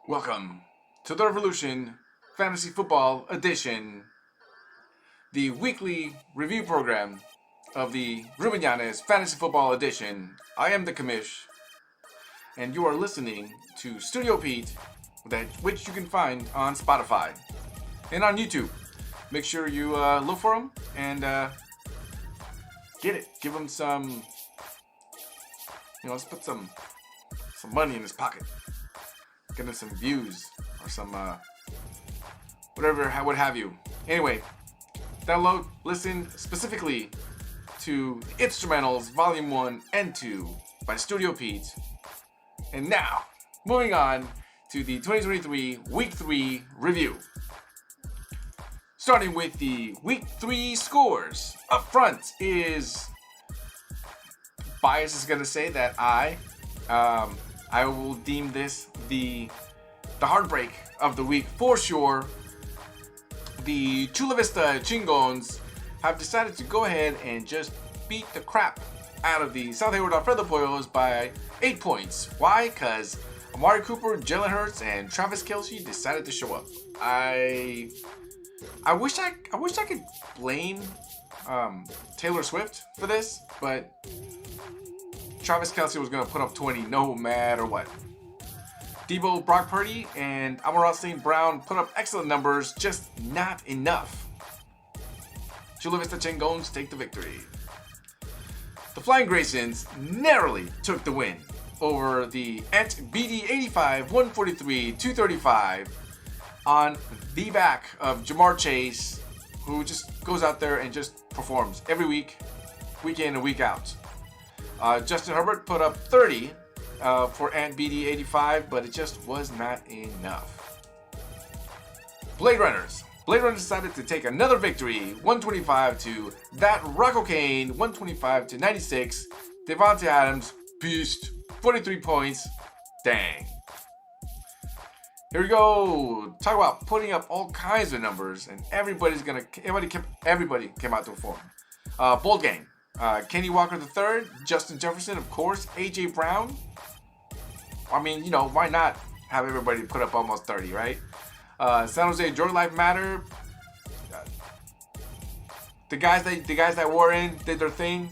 Welcome to the Revolution Fantasy Football Edition, the weekly review program of the Ruben Yanez Fantasy Football Edition. I am the commish, and you are listening to Studio Pete, which you can find on Spotify and on YouTube. Make sure you look for him and get it. Give him some, let's put some money in his pocket. Get him some views or some what have you. Anyway, download, listen specifically to Instrumentals Volume 1 and 2 by Studio Pete. And now, moving on to the 2023 Week 3 review. Starting with the Week 3 scores. Up front is... Bias is going to say that I will deem this the heartbreak of the week for sure. The Chula Vista Chingones have decided to go ahead and just beat the crap out of the South Hayward Alfredo Pollos by 8 points. Why? Because Amari Cooper, Jalen Hurts, and Travis Kelce decided to show up. I wish I could blame Taylor Swift for this, but Travis Kelce was going to put up 20 no matter what. Debo, Brock Purdy, and Amon-Ra St. Brown put up excellent numbers, just not enough. Chula Vista Chingones take the victory. The Flying Graysons narrowly took the win over the Ant BD 85, 143, 235 on the back of Jamar Chase, who just goes out there and just performs every week, week in and week out. Justin Herbert put up 30 for Ant BD 85, but it just was not enough. Blade Runners decided to take another victory, 125 to that Rocco Kane, 125 to 96. Devontae Adams, beast, 43 points. Dang. Here we go. Talk about putting up all kinds of numbers, and everybody came out to perform. Bold Gang. Kenny Walker III, Justin Jefferson, of course, A.J. Brown. I mean, why not have everybody put up almost 30, right? San Jose, Your Life Matter. The guys that wore in did their thing.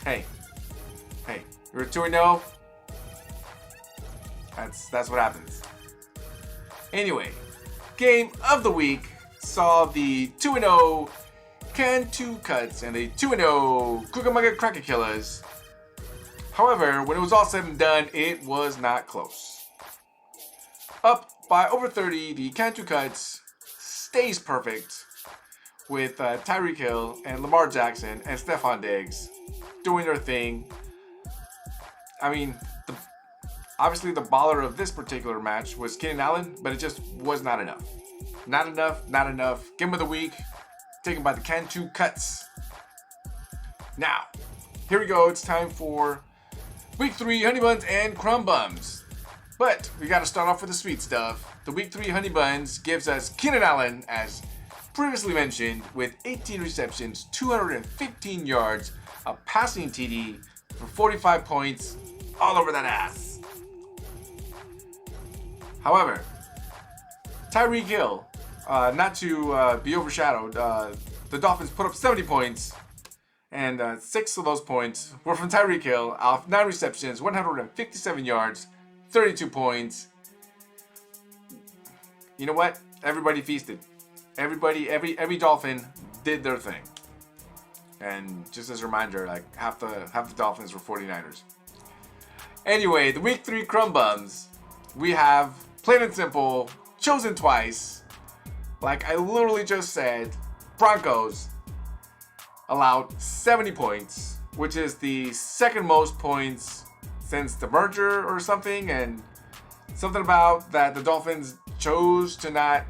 Hey, you're 2-0. That's what happens. Anyway, game of the week saw the 2-0 Cantu Cuts and the 2-0 Cucamonga Cracker Killers. However, when it was all said and done, it was not close. Up by over 30, the Cantu Cuts stays perfect with Tyreek Hill and Lamar Jackson and Stephon Diggs doing their thing. I mean, obviously the baller of this particular match was Keenan Allen, but it just was not enough. Not enough. Game of the week, taken by the Cantu Cuts. Now, here we go. It's time for Week 3 Honey Buns and Crumb Bums. But we got to start off with the sweet stuff. The Week 3 Honey Buns gives us Keenan Allen, as previously mentioned, with 18 receptions, 215 yards, a passing TD for 45 points, all over that ass. However, Tyreek Hill, not to be overshadowed, the Dolphins put up 70 points, and 6 of those points were from Tyreek Hill, off 9 receptions, 157 yards, 32 points. You know what? Everybody feasted. Every Dolphin did their thing. And just as a reminder, like half the Dolphins were 49ers. Anyway, the Week 3 Crumb Bums, we have, plain and simple, chosen twice. Like I literally just said, Broncos allowed 70 points, which is the second most points since the merger or something, and something about that the Dolphins chose to not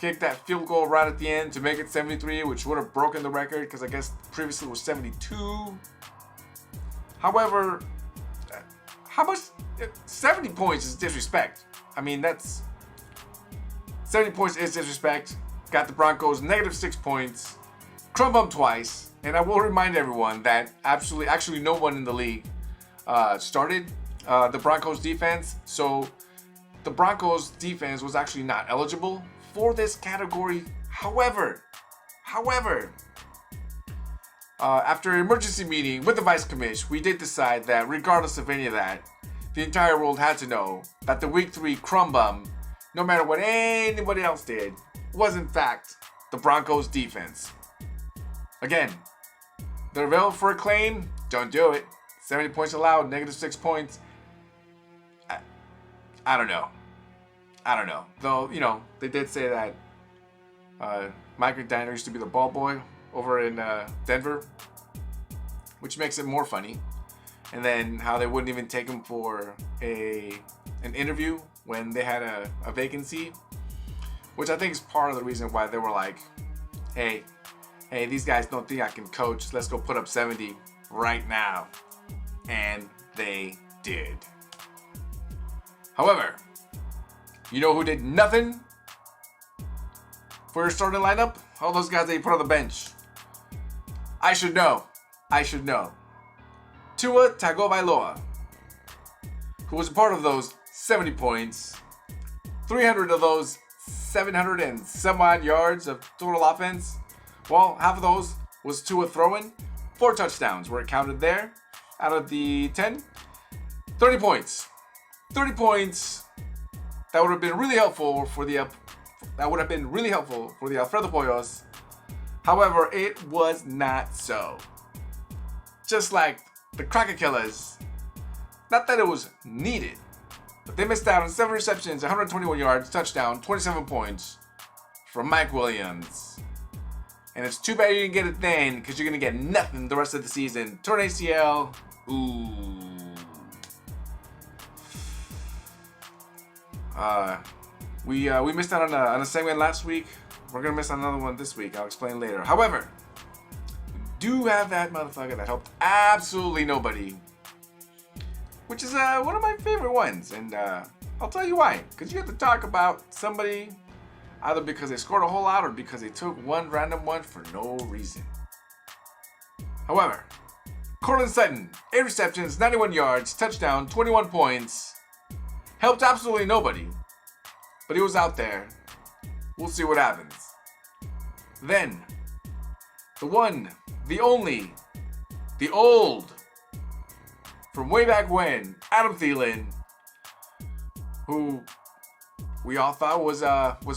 kick that field goal right at the end to make it 73, which would have broken the record because I guess previously it was 72. However, how much? 70 points is disrespect. I mean, 70 points is disrespect. Got the Broncos -6 points. Crumb bump twice. And I will remind everyone that actually no one in the league started the Broncos defense. So the Broncos defense was actually not eligible for this category. However, after an emergency meeting with the vice commish, we did decide that regardless of any of that, the entire world had to know that the week 3 crumb bum, no matter what anybody else did, was in fact the Broncos defense. Again, they're available for a claim. Don't do it. 70 points allowed, -6 points. I don't know. Though, they did say that Mike McDaniel used to be the ball boy over in Denver, which makes it more funny. And then how they wouldn't even take him for an interview when they had a vacancy, which I think is part of the reason why they were like, hey, these guys don't think I can coach. Let's go put up 70 right now. And they did. However, you know who did nothing for your starting lineup? All those guys that you put on the bench. I should know. Tua Tagovailoa, who was a part of those 70 points, 300 of those 700 and some odd yards of total offense. Well, half of those was Tua throwing. 4 touchdowns were counted there out of the 10. 30 points. 30 points. That would have been really helpful for the Alfredo Pollos. However, it was not so. Just like the Cracker Killers. Not that it was needed, but they missed out on 7 receptions, 121 yards, touchdown, 27 points from Mike Williams. And it's too bad you didn't get it then, because you're going to get nothing the rest of the season. Torn ACL. Ooh. We missed out on a segment last week. We're going to miss another one this week. I'll explain later. However, we do have that motherfucker that helped absolutely nobody, which is one of my favorite ones. And I'll tell you why. Because you have to talk about somebody either because they scored a whole lot or because they took one random one for no reason. However, Cortland Sutton, 8 receptions, 91 yards, touchdown, 21 points. Helped absolutely nobody. But he was out there. We'll see what happens. Then, the one, the only, the old, from way back when, Adam Thielen, who we all thought was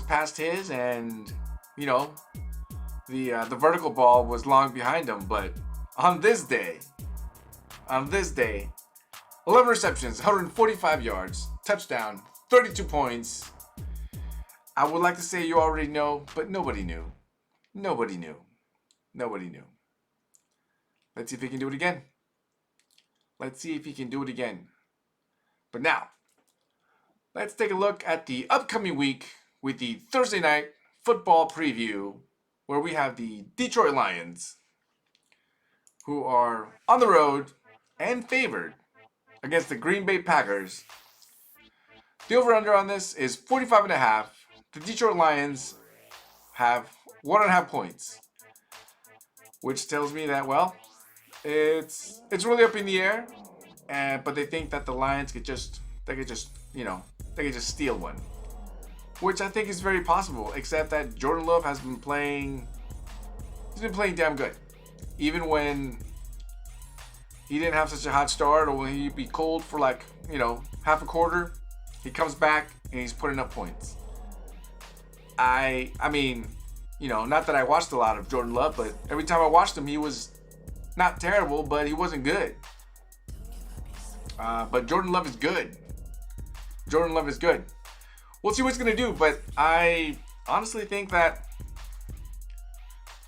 past his, and the vertical ball was long behind him. But on this day, 11 receptions, 145 yards, touchdown, 32 points. I would like to say you already know, but nobody knew. Nobody knew. Let's see if he can do it again. But now, let's take a look at the upcoming week with the Thursday night football preview, where we have the Detroit Lions, who are on the road and favored against the Green Bay Packers. The over-under on this is 45.5. The Detroit Lions have 1.5 points, which tells me that, well, it's really up in the air, but they think that the Lions could just steal one, which I think is very possible. Except that Jordan Love has been playing damn good, even when he didn't have such a hot start, or when he'd be cold for half a quarter. He comes back and he's putting up points. I mean, not that I watched a lot of Jordan Love, but every time I watched him, he was not terrible, but he wasn't good. But Jordan Love is good. We'll see what he's going to do, but I honestly think that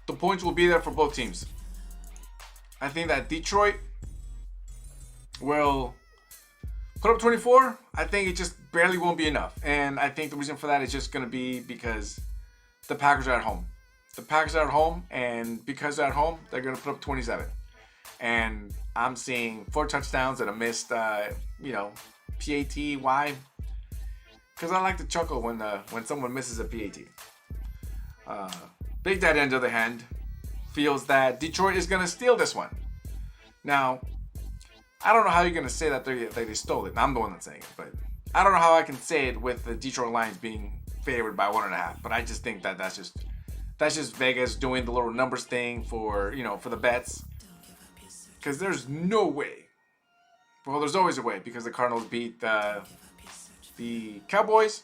the points will be there for both teams. I think that Detroit will put up 24. I think it just barely won't be enough. And I think the reason for that is just going to be because the Packers are at home. And because they're at home, they're going to put up 27. And I'm seeing 4 touchdowns and a missed, PAT. Why? Because I like to chuckle when someone misses a PAT. Big Daddy, on the other hand, feels that Detroit is going to steal this one. Now, I don't know how you're gonna say that they stole it. I'm the one that's saying it, but I don't know how I can say it with the Detroit Lions being favored by 1.5. But I just think that that's just Vegas doing the little numbers thing for for the bets. Because there's no way. Well, there's always a way because the Cardinals beat the Cowboys.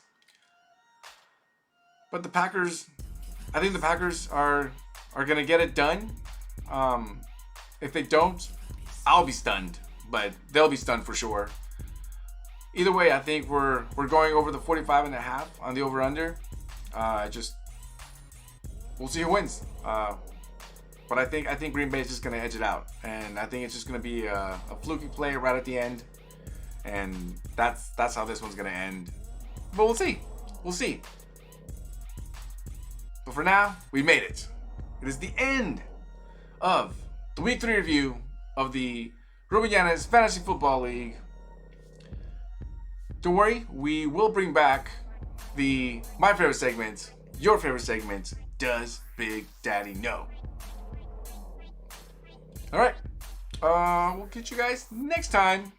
But the Packers, I think the Packers are gonna get it done. If they don't, I'll be stunned. But they'll be stunned for sure. Either way, I think we're going over the 45.5 on the over/under. We'll see who wins. But I think Green Bay is just gonna edge it out, and I think it's just gonna be a fluky play right at the end, and that's how this one's gonna end. But we'll see. We'll see. But for now, we made it. It is the end of the Week 3 review of the Ruben Yanez Fantasy Football League. Don't worry, we will bring back my favorite segment, your favorite segment, Does Big Daddy Know? Alright, we'll catch you guys next time.